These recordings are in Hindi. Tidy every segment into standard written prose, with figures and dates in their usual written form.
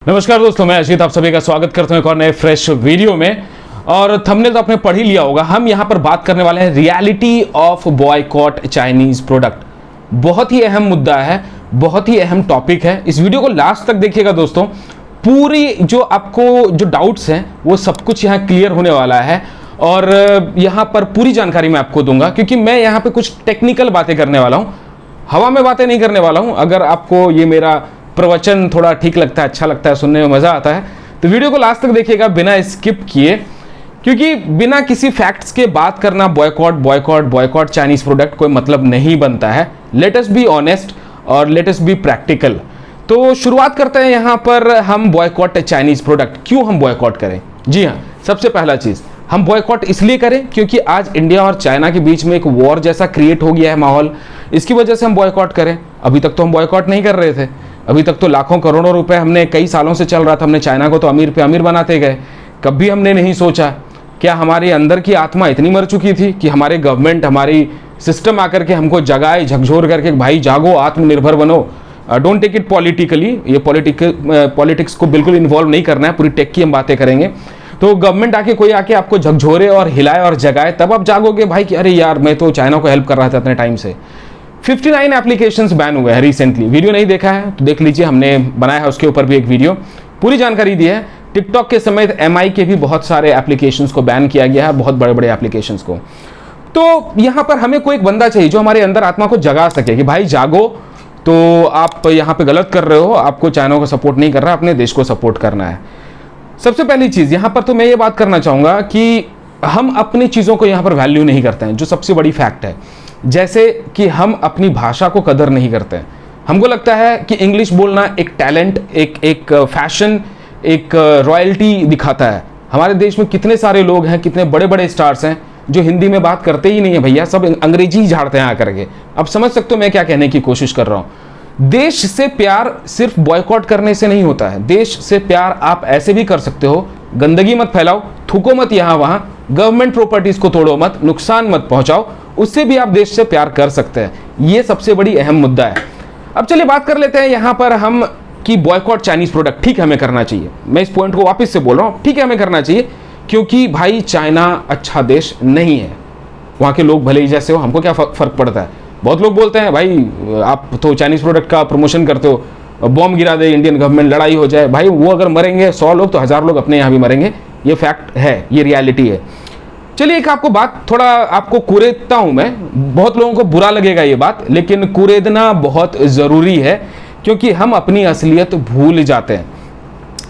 नमस्कार दोस्तों, मैं अजीत आप सभी का स्वागत करता हूं एक और नए फ्रेश वीडियो में। और थंबनेल तो आपने पढ़ ही लिया होगा। हम यहां पर बात करने वाले हैं reality of boycott Chinese product. बहुत ही अहम मुद्दा है, बहुत ही अहम टॉपिक है। इस वीडियो को लास्ट तक देखिएगा दोस्तों। पूरी जो आपको जो डाउट्स हैं वो सब कुछ यहाँ क्लियर होने वाला है और यहाँ पर पूरी जानकारी मैं आपको दूंगा, क्योंकि मैं यहाँ पे कुछ टेक्निकल बातें करने वाला हूँ, हवा में बातें नहीं करने वाला हूँ। अगर आपको ये मेरा प्रवचन थोड़ा ठीक लगता है, अच्छा लगता है, सुनने में मजा आता है, तो वीडियो को लास्ट तक देखिएगा बिना स्किप किए, क्योंकि बिना किसी फैक्ट्स के बात करना boycott boycott boycott Chinese product कोई मतलब नहीं बनता है। लेट अस बी ऑनेस्ट और लेट अस बी प्रैक्टिकल। तो शुरुआत करते हैं यहाँ पर हम बॉयकॉट चाइनीज प्रोडक्ट। क्यों हम बॉयकॉट करें? जी हाँ, सबसे पहला चीज हम बॉयकॉट इसलिए करें क्योंकि आज इंडिया और चाइना के बीच में एक वॉर जैसा क्रिएट हो गया है माहौल। इसकी वजह से हम बॉयकॉट करें। अभी तक तो हम बॉयकॉट नहीं कर रहे थे। अभी तक तो लाखों करोड़ों रुपए हमने कई सालों से चल रहा था, हमने चाइना को तो अमीर पे अमीर बनाते गए। कभी हमने नहीं सोचा क्या हमारे अंदर की आत्मा इतनी मर चुकी थी कि हमारे गवर्नमेंट, हमारी सिस्टम आकर के हमको जगाए, झकझोर करके भाई जागो, आत्मनिर्भर बनो। डोंट टेक इट पॉलिटिकली, ये पॉलिटिक्स को बिल्कुल इन्वॉल्व नहीं करना है, पूरी टेक की हम बातें करेंगे। तो गवर्नमेंट आके कोई आके आपको झकझोरे और हिलाए और जगाए, तब आप जागोगे भाई कि अरे यार मैं तो चाइना को हेल्प कर रहा था इतने टाइम से। 59 एप्लीकेशंस बैन हुए हैं रिसेंटली। वीडियो नहीं देखा है तो देख लीजिए, हमने बनाया है उसके ऊपर भी एक वीडियो, पूरी जानकारी दी है। टिकटॉक के समेत MI के भी बहुत सारे एप्लीकेशंस को बैन किया गया है, बहुत बड़े बड़े एप्लीकेशंस को। तो यहाँ पर हमें कोई एक बंदा चाहिए जो हमारे अंदर आत्मा को जगा सके कि भाई जागो, तो आप यहाँ पे गलत कर रहे हो, आपको चाइना को सपोर्ट नहीं कर रहा, अपने देश को सपोर्ट करना है। सबसे पहली चीज यहाँ पर तो मैं ये बात करना चाहूंगा कि हम अपनी चीजों को यहाँ पर वैल्यू नहीं करते हैं, जो सबसे बड़ी फैक्ट है। जैसे कि हम अपनी भाषा को कदर नहीं करते हैं। हमको लगता है कि इंग्लिश बोलना एक टैलेंट, एक फैशन, एक रॉयल्टी दिखाता है। हमारे देश में कितने सारे लोग हैं, कितने बड़े बड़े स्टार्स हैं जो हिंदी में बात करते ही नहीं है भैया, सब अंग्रेजी ही झाड़ते हैं आकर के। अब समझ सकते हो मैं क्या कहने की कोशिश कर रहा हूँ। देश से प्यार सिर्फ बॉयकॉट करने से नहीं होता है। देश से प्यार आप ऐसे भी कर सकते हो, गंदगी मत फैलाओ, थूको मत यहाँ वहाँ, गवर्नमेंट प्रॉपर्टीज को तोड़ो मत, नुकसान मत पहुंचाओ, उससे भी आप देश से प्यार कर सकते हैं। ये सबसे बड़ी अहम मुद्दा है। अब चलिए बात कर लेते हैं यहाँ पर हम कि बॉयकॉट चाइनीज प्रोडक्ट ठीक है हमें करना चाहिए। मैं इस पॉइंट को वापस से बोल रहा हूँ, ठीक है हमें करना चाहिए, क्योंकि भाई चाइना अच्छा देश नहीं है। वहाँ के लोग भले ही जैसे हो, हमको क्या फर्क पड़ता है। बहुत लोग बोलते हैं भाई आप तो चाइनीज प्रोडक्ट का प्रमोशन करते हो, बॉम्ब गिरा दे इंडियन गवर्नमेंट, लड़ाई हो जाए। भाई वो अगर मरेंगे 100 लोग तो 1000 लोग अपने यहाँ भी मरेंगे। ये फैक्ट है, ये रियलिटी है। चलिए एक आपको बात, थोड़ा आपको कुरेदता हूं मैं, बहुत लोगों को बुरा लगेगा ये बात, लेकिन कुरेदना बहुत जरूरी है, क्योंकि हम अपनी असलियत भूल जाते हैं।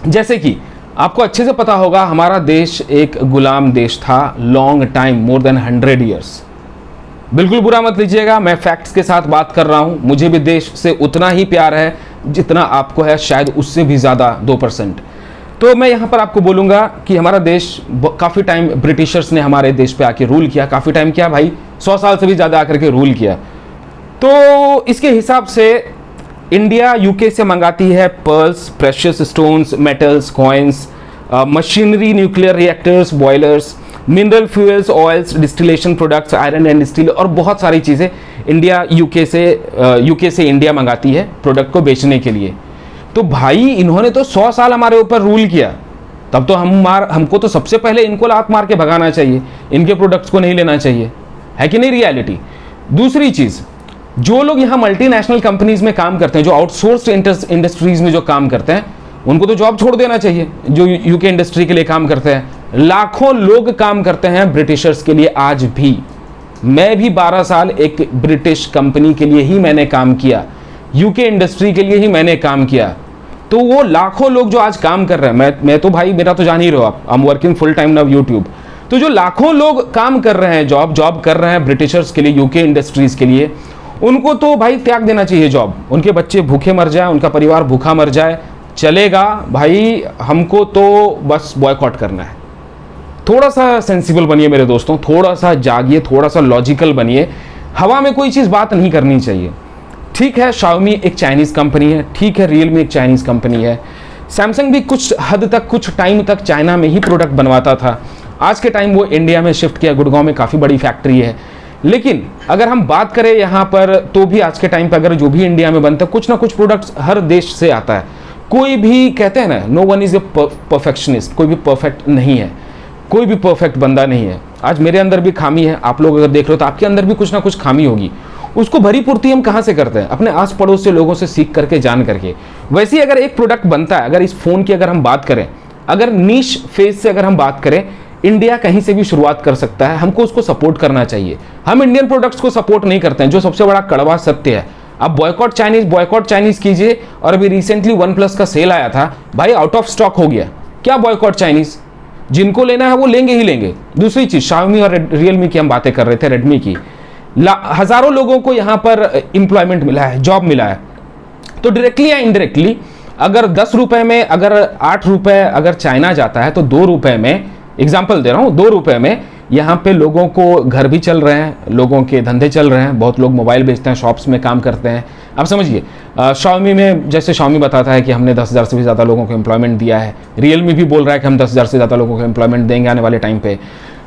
जैसे कि आपको अच्छे से पता होगा हमारा देश एक गुलाम देश था long time, more than 100 years. बिल्कुल बुरा मत लीजिएगा, मैं फैक्ट्स के साथ बात कर रहा हूं। मुझे भी देश से उतना ही प्यार है जितना आपको है, शायद उससे भी ज्यादा 2%। तो मैं यहाँ पर आपको बोलूँगा कि हमारा देश काफ़ी टाइम ब्रिटिशर्स ने हमारे देश पे आके रूल किया, काफ़ी टाइम किया भाई, 100 साल से भी ज़्यादा आकर के रूल किया। तो इसके हिसाब से इंडिया UK से मंगाती है pearls, precious stones, metals, coins, machinery, nuclear reactors, boilers, mineral fuels, oils, distillation products, iron and steel और बहुत सारी चीज़ें इंडिया UK से इंडिया मंगाती है प्रोडक्ट को बेचने के लिए। तो भाई इन्होंने तो 100 साल हमारे ऊपर रूल किया, तब तो हमको तो सबसे पहले इनको लात मार के भगाना चाहिए, इनके प्रोडक्ट्स को नहीं लेना चाहिए, है कि नहीं रियलिटी। दूसरी चीज, जो लोग यहाँ मल्टीनेशनल कंपनीज में काम करते हैं, जो आउटसोर्स्ड इंडस्ट्रीज में जो काम करते हैं, उनको तो जॉब छोड़ देना चाहिए। जो UK इंडस्ट्री के लिए काम करते हैं, लाखों लोग काम करते हैं ब्रिटिशर्स के लिए आज भी। मैं भी 12 साल एक ब्रिटिश कंपनी के लिए ही मैंने काम किया, UK इंडस्ट्री के लिए ही मैंने काम किया। तो वो लाखों लोग जो आज काम कर रहे हैं, मैं तो भाई, मेरा तो जान ही रहो आप, I am working full time now YouTube. तो जो लाखों लोग काम कर रहे हैं, जॉब कर रहे हैं ब्रिटिशर्स के लिए, UK इंडस्ट्रीज के लिए, उनको तो भाई त्याग देना चाहिए जॉब। उनके बच्चे भूखे मर जाए, उनका परिवार भूखा मर जाए, चलेगा भाई, हमको तो बस बॉयकॉट करना है। थोड़ा सा सेंसिबल बनिए मेरे दोस्तों, थोड़ा सा जागिए, थोड़ा सा लॉजिकल बनिए। हवा में कोई चीज़ बात नहीं करनी चाहिए। ठीक है, Xiaomi एक चाइनीज कंपनी है, ठीक है, Realme एक चाइनीज कंपनी है, सैमसंग भी कुछ हद तक, कुछ टाइम तक चाइना में ही प्रोडक्ट बनवाता था। आज के टाइम वो इंडिया में शिफ्ट किया, गुड़गांव में काफ़ी बड़ी फैक्ट्री है। लेकिन अगर हम बात करें यहाँ पर, तो भी आज के टाइम पर अगर जो भी इंडिया में बनता है, कुछ ना कुछ प्रोडक्ट्स हर देश से आता है। कोई भी कहते हैं ना, no one is a perfectionist, कोई भी परफेक्ट नहीं है, कोई भी परफेक्ट बंदा नहीं है। आज मेरे अंदर भी खामी है, आप लोग अगर देख रहे हो तो आपके अंदर भी कुछ ना कुछ खामी होगी। उसको भरी पूर्ति हम कहाँ से करते हैं? अपने आस पड़ोस से लोगों से सीख करके, जान करके। वैसे ही अगर एक प्रोडक्ट बनता है, अगर इस फोन की अगर हम बात करें, अगर नीश फेज से अगर हम बात करें, इंडिया कहीं से भी शुरुआत कर सकता है, हमको उसको सपोर्ट करना चाहिए। हम इंडियन प्रोडक्ट्स को सपोर्ट नहीं करते हैं, जो सबसे बड़ा कड़वा सत्य है। आप बॉयकॉट चाइनीज कीजिए, और अभी रिसेंटली वन प्लस का सेल आया था भाई, आउट ऑफ स्टॉक हो गया। क्या बॉयकॉट चाइनीज? जिनको लेना है वो लेंगे ही लेंगे। दूसरी चीज, शाओमी और रियलमी की हम बातें कर रहे थे, रेडमी की, हजारों लोगों को यहां पर एम्प्लॉयमेंट मिला है, जॉब मिला है। तो डायरेक्टली या इनडायरेक्टली अगर 10 रुपए में, अगर 8 रुपए अगर चाइना जाता है, तो 2 रुपए में, एग्जाम्पल दे रहा हूं, 2 रुपए में यहाँ पे लोगों को घर भी चल रहे हैं, लोगों के धंधे चल रहे हैं, बहुत लोग मोबाइल बेचते हैं, शॉप्स में काम करते हैं। आप समझिए, शाओमी में, जैसे शाओमी बताता है कि हमने 10,000 से भी ज़्यादा लोगों को एम्प्लॉयमेंट दिया है, रियलमी भी बोल रहा है कि हम 10,000 से ज़्यादा लोगों को एम्प्लॉयमेंट देंगे आने वाले टाइम पे।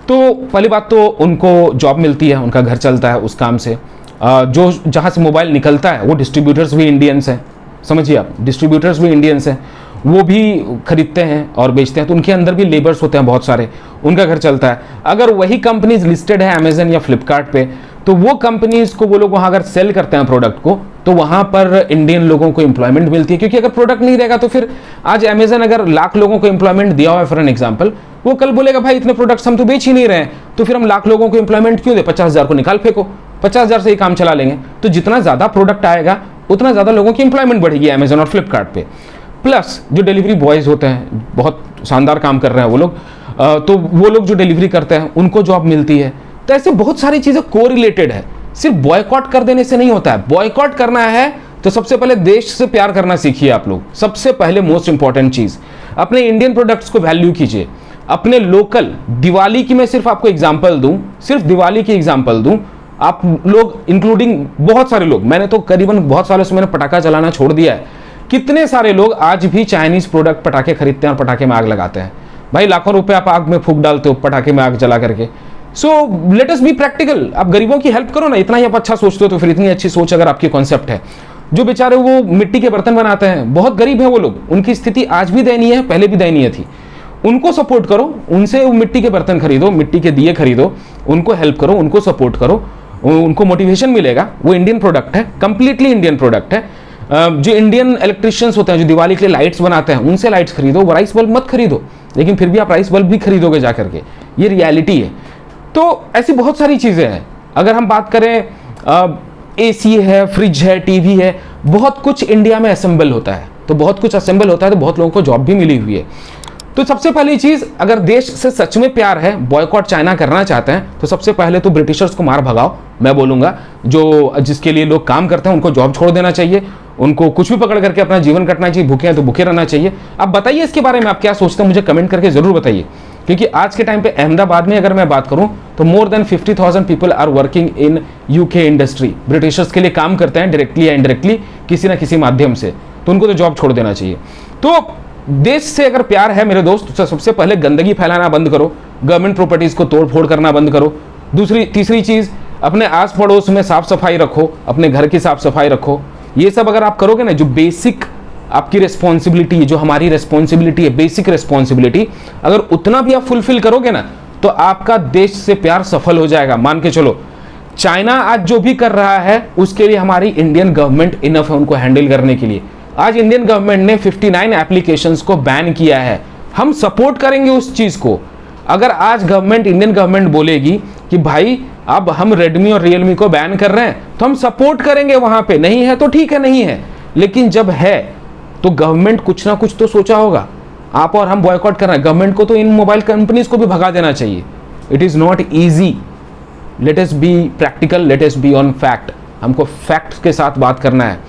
तो पहली बात तो उनको जॉब मिलती है, उनका घर चलता है उस काम से। जो जहाँ से मोबाइल निकलता है वो डिस्ट्रीब्यूटर्स भी इंडियंस हैं, समझिए आप, डिस्ट्रीब्यूटर्स भी इंडियंस हैं, वो भी खरीदते हैं और बेचते हैं, तो उनके अंदर भी लेबर्स होते हैं बहुत सारे, उनका घर चलता है। अगर वही कंपनीज लिस्टेड है अमेजन या फ्लिपकार्ट पे, तो वो कंपनीज को वो लोग वहाँ अगर सेल करते हैं प्रोडक्ट को, तो वहाँ पर इंडियन लोगों को एम्प्लॉयमेंट मिलती है। क्योंकि अगर प्रोडक्ट नहीं रहेगा तो फिर आज अमेजन अगर लाख लोगों को एम्प्लॉयमेंट दिया हुआ है फॉर एन एग्जाम्पल, वो कल बोलेगा भाई इतने प्रोडक्ट्स हम तो बेच ही नहीं रहे हैं, तो फिर हम लाख लोगों को एम्प्लॉयमेंट क्यों दे, 50,000 को निकाल फेंको, 50,000 से ही काम चला लेंगे। तो जितना ज़्यादा प्रोडक्ट आएगा उतना ज़्यादा लोगों की एम्प्लॉयमेंट बढ़ेगी अमेजन और फ्लिपकार्ट पे। प्लस जो डिलीवरी बॉयज़ होते हैं, बहुत शानदार काम कर रहे हैं वो लोग, तो वो लोग जो डिलीवरी करते हैं उनको जॉब मिलती है। तो ऐसे बहुत सारी चीज़ें कोरिलेटेड है, सिर्फ बॉयकॉट कर देने से नहीं होता है। बॉयकॉट करना है तो सबसे पहले देश से प्यार करना सीखिए आप लोग, सबसे पहले मोस्ट इंपॉर्टेंट चीज़। अपने इंडियन प्रोडक्ट्स को वैल्यू कीजिए, अपने लोकल। दिवाली की मैं सिर्फ आपको एग्जाम्पल दूं, सिर्फ दिवाली की एग्जाम्पल दूं, आप लोग इंक्लूडिंग बहुत सारे लोग, मैंने तो करीबन बहुत सालों से मैंने पटाखा चलाना छोड़ दिया है, कितने सारे लोग आज भी चाइनीज प्रोडक्ट पटाखे खरीदते हैं और पटाखे में आग लगाते हैं। भाई लाखों रुपए आप आग में फूंक डालते हो पटाखे में आग जला करके। So let us be practical, आप गरीबों की हेल्प करो ना, इतना ही आप अच्छा सोचते हो तो फिर इतनी अच्छी सोच अगर आपकी कॉन्सेप्ट है। जो बेचारे वो मिट्टी के बर्तन बनाते हैं, बहुत गरीब हैं वो लोग, उनकी स्थिति आज भी दयनीय है, पहले भी दयनीय थी, उनको सपोर्ट करो, उनसे मिट्टी के बर्तन खरीदो, मिट्टी के दिए खरीदो, उनको हेल्प करो, उनको सपोर्ट करो, उनको मोटिवेशन मिलेगा। वो इंडियन प्रोडक्ट है, कंप्लीटली इंडियन प्रोडक्ट है। जो इंडियन इलेक्ट्रिशियंस होते हैं जो दिवाली के लिए लाइट्स बनाते हैं, उनसे लाइट्स खरीदो, वो राइस बल्ब मत खरीदो, लेकिन फिर भी आप राइस बल्ब भी खरीदोगे जा करके, ये रियलिटी है। तो ऐसी बहुत सारी चीज़ें हैं। अगर हम बात करें, एसी है, फ्रिज है, टीवी है, बहुत कुछ इंडिया में असेंबल होता है, तो बहुत कुछ असेंबल होता है, तो बहुत लोगों को जॉब भी मिली हुई है। तो सबसे पहली चीज़, अगर देश से सच में प्यार है, बॉयकॉट चाइना करना चाहते हैं, तो सबसे पहले तो ब्रिटिशर्स को मार भगाओ। मैं बोलूँगा जो जिसके लिए लोग काम करते हैं उनको जॉब छोड़ देना चाहिए, उनको कुछ भी पकड़ करके अपना जीवन कटना चाहिए, भूखे हैं तो भूखे रहना चाहिए। आप बताइए इसके बारे में आप क्या सोचते हैं, मुझे कमेंट करके ज़रूर बताइए। क्योंकि आज के टाइम पे अहमदाबाद में अगर मैं बात करूं तो more than 50,000 people are working in UK industry, Britishers के लिए काम करते हैं डायरेक्टली या इनडायरेक्टली किसी ना किसी माध्यम से, तो उनको तो जॉब छोड़ देना चाहिए। तो देश से अगर प्यार है मेरे दोस्त, तो सबसे पहले गंदगी फैलाना बंद करो, गवर्नमेंट प्रॉपर्टीज को तोड़ फोड़ करना बंद करो। तीसरी चीज़, अपने आस पड़ोस में साफ सफाई रखो, अपने घर की साफ सफाई रखो। ये सब अगर आप करोगे ना, जो बेसिक आपकी रिस्पॉन्सिबिलिटी है, जो हमारी रिस्पॉन्सिबिलिटी है, बेसिक रिस्पॉन्सिबिलिटी, अगर उतना भी आप फुलफिल करोगे ना, तो आपका देश से प्यार सफल हो जाएगा। मान के चलो, चाइना आज जो भी कर रहा है उसके लिए हमारी इंडियन गवर्नमेंट इनफ है उनको हैंडल करने के लिए। आज इंडियन गवर्नमेंट ने 59 एप्लीकेशंस को बैन किया है, हम सपोर्ट करेंगे उस चीज़ को। अगर आज गवर्नमेंट, इंडियन गवर्नमेंट बोलेगी कि भाई अब हम रेडमी और रियलमी को बैन कर रहे हैं, तो हम सपोर्ट करेंगे वहां पे। नहीं है तो ठीक है, नहीं है, लेकिन जब है तो गवर्नमेंट कुछ ना कुछ तो सोचा होगा। आप और हम बॉयकॉट कर रहे हैं, गवर्नमेंट को तो इन मोबाइल कंपनीज को भी भगा देना चाहिए। It is not easy, let us be practical, let us be on fact, हमको फैक्ट के साथ बात करना है।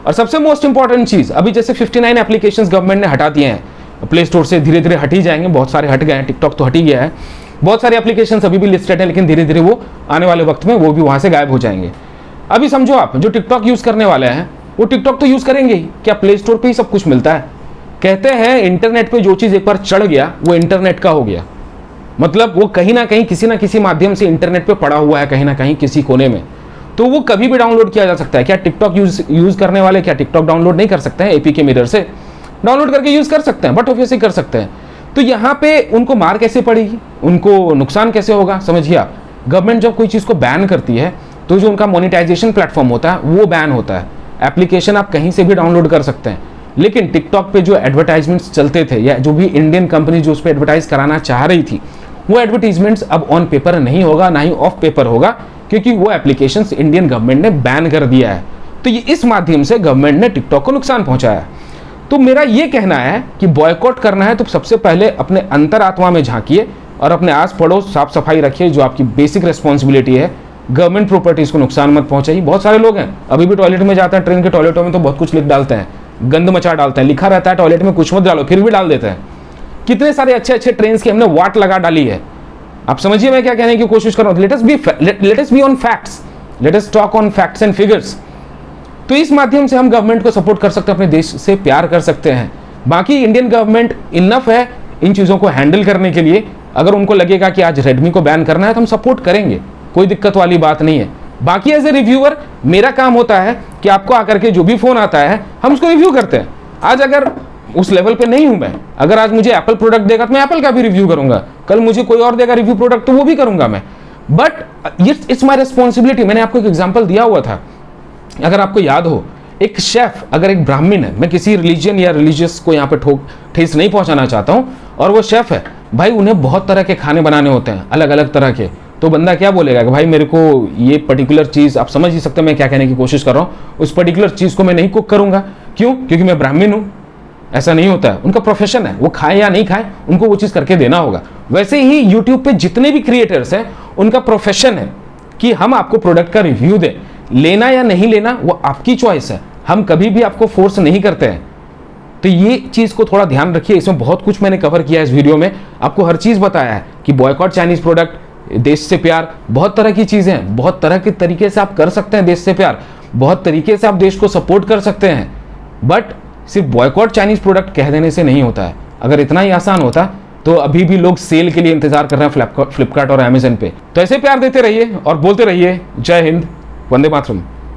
और सबसे मोस्ट इंपॉर्टेंट चीज़, अभी जैसे 59 एप्लीकेशंस गवर्नमेंट ने हटा दिए हैं, प्ले स्टोर से धीरे धीरे हट ही जाएंगे, बहुत सारे हट गए हैं, टिकटॉक तो हट ही गया है, बहुत सारे एप्लीकेशंस अभी भी लिस्टेड हैं, लेकिन धीरे धीरे वो आने वाले वक्त में वो भी वहाँ से गायब हो जाएंगे। अभी समझो आप जो टिकटॉक यूज़ करने वाले हैं वो टिकटॉक तो यूज़ करेंगे ही, क्या प्ले स्टोर पे ही सब कुछ मिलता है? कहते हैं इंटरनेट पे जो चीज़ एक बार चढ़ गया वो इंटरनेट का हो गया, मतलब वो कहीं ना कहीं किसी ना किसी माध्यम से इंटरनेट पे पड़ा हुआ है, कहीं ना कहीं किसी कोने में, तो वो कभी भी डाउनलोड किया जा सकता है। क्या टिकटॉक यूज़ करने वाले क्या टिकटॉक डाउनलोड नहीं कर सकते हैं एपीके मिरर से? डाउनलोड करके यूज़ कर सकते हैं, बट ऑब्वियसली कर सकते हैं। तो यहाँ पे उनको मार कैसे पड़ेगी, उनको नुकसान कैसे होगा, समझिए आप। गवर्नमेंट जब कोई चीज़ को बैन करती है तो जो उनका मोनेटाइजेशन प्लेटफॉर्म होता है वो बैन होता है। एप्लीकेशन आप कहीं से भी डाउनलोड कर सकते हैं, लेकिन टिकटॉक पे जो एडवर्टाइजमेंट्स चलते थे या जो भी इंडियन कंपनी जो उस पर एडवर्टाइज कराना चाह रही थी, वो एडवर्टीजमेंट्स अब ऑन पेपर नहीं होगा, ना ही ऑफ पेपर होगा, क्योंकि वो एप्लीकेशंस इंडियन गवर्नमेंट ने बैन कर दिया है। तो ये इस माध्यम से गवर्नमेंट ने टिकटॉक को नुकसान पहुंचाया है। तो मेरा ये कहना है कि बॉयकॉट करना है तो सबसे पहले अपने अंतरात्मा में झांकिए और अपने आस पड़ोस साफ सफाई रखिए, जो आपकी बेसिक रिस्पॉन्सिबिलिटी है। गवर्नमेंट प्रॉपर्टीज को नुकसान मत पहुंचाइए। बहुत सारे लोग हैं अभी भी टॉयलेट में जाते हैं, ट्रेन के टॉयलेटों में तो बहुत कुछ लिख डालते हैं, गंद मचा डालते हैं, लिखा रहता है टॉयलेट में कुछ मत डालो, फिर भी डाल देते हैं। कितने सारे अच्छे अच्छे ट्रेन की हमने वाट लगा डाली है। आप समझिए मैं क्या कहने की कोशिश कर रहा हूं। Let us be on facts, let us talk on facts and figures. तो इस माध्यम से हम गवर्नमेंट को सपोर्ट कर सकते हैं, अपने देश से प्यार कर सकते हैं। बाकी इंडियन गवर्नमेंट इनफ है इन चीज़ों को हैंडल करने के लिए। अगर उनको लगेगा कि आज रेडमी को बैन करना है तो हम सपोर्ट करेंगे, कोई दिक्कत वाली बात नहीं है। बाकी एज ए रिव्यूअर मेरा काम होता है कि आपको आकर के जो भी फोन आता है हम उसको रिव्यू करते हैं। आज अगर उस लेवल पे नहीं हूं मैं, अगर आज मुझे एप्पल प्रोडक्ट देगा तो मैं एप्पल का भी रिव्यू करूंगा, कल मुझे कोई और देगा रिव्यू प्रोडक्ट तो वो भी करूंगा मैं। But it's my responsibility. मैंने आपको एक एग्जाम्पल दिया हुआ था, अगर आपको याद हो, एक शेफ अगर एक ब्राह्मण है, मैं किसी रिलीजन या रिलीजियस को यहाँ पे ठेस नहीं पहुंचाना चाहता हूँ, और वो शेफ है भाई, उन्हें बहुत तरह के खाने बनाने होते हैं, अलग अलग तरह के। तो बंदा क्या बोलेगा कि भाई मेरे को ये पर्टिकुलर चीज़, आप समझ ही सकते हैं मैं क्या कहने की कोशिश कर रहा हूँ, उस पर्टिकुलर चीज़ को मैं नहीं कुक करूंगा। क्यों? क्योंकि मैं ब्राह्मण हूँ। ऐसा नहीं होता है, उनका प्रोफेशन है, वो खाए या नहीं खाए उनको वो चीज़ करके देना होगा। वैसे ही यूट्यूब पे जितने भी क्रिएटर्स हैं उनका प्रोफेशन है कि हम आपको प्रोडक्ट का रिव्यू दें, लेना या नहीं लेना वो आपकी चॉइस है, हम कभी भी आपको फोर्स नहीं करते हैं। तो ये चीज़ को थोड़ा ध्यान रखिए। इसमें बहुत कुछ मैंने कवर किया है इस वीडियो में, आपको हर चीज़ बताया है कि बॉयकॉट चाइनीज प्रोडक्ट, देश से प्यार, बहुत तरह की चीज़ें हैं, बहुत तरह के तरीके से आप कर सकते हैं देश से प्यार, बहुत तरीके से आप देश को सपोर्ट कर सकते हैं। बट सिर्फ बॉयकॉट चाइनीज प्रोडक्ट कह देने से नहीं होता है। अगर इतना ही आसान होता तो अभी भी लोग सेल के लिए इंतजार कर रहे हैं फ्लिपकार्ट और अमेजन पे। तो ऐसे प्यार देते रहिए और बोलते रहिए जय हिंद, वंदे मातरम।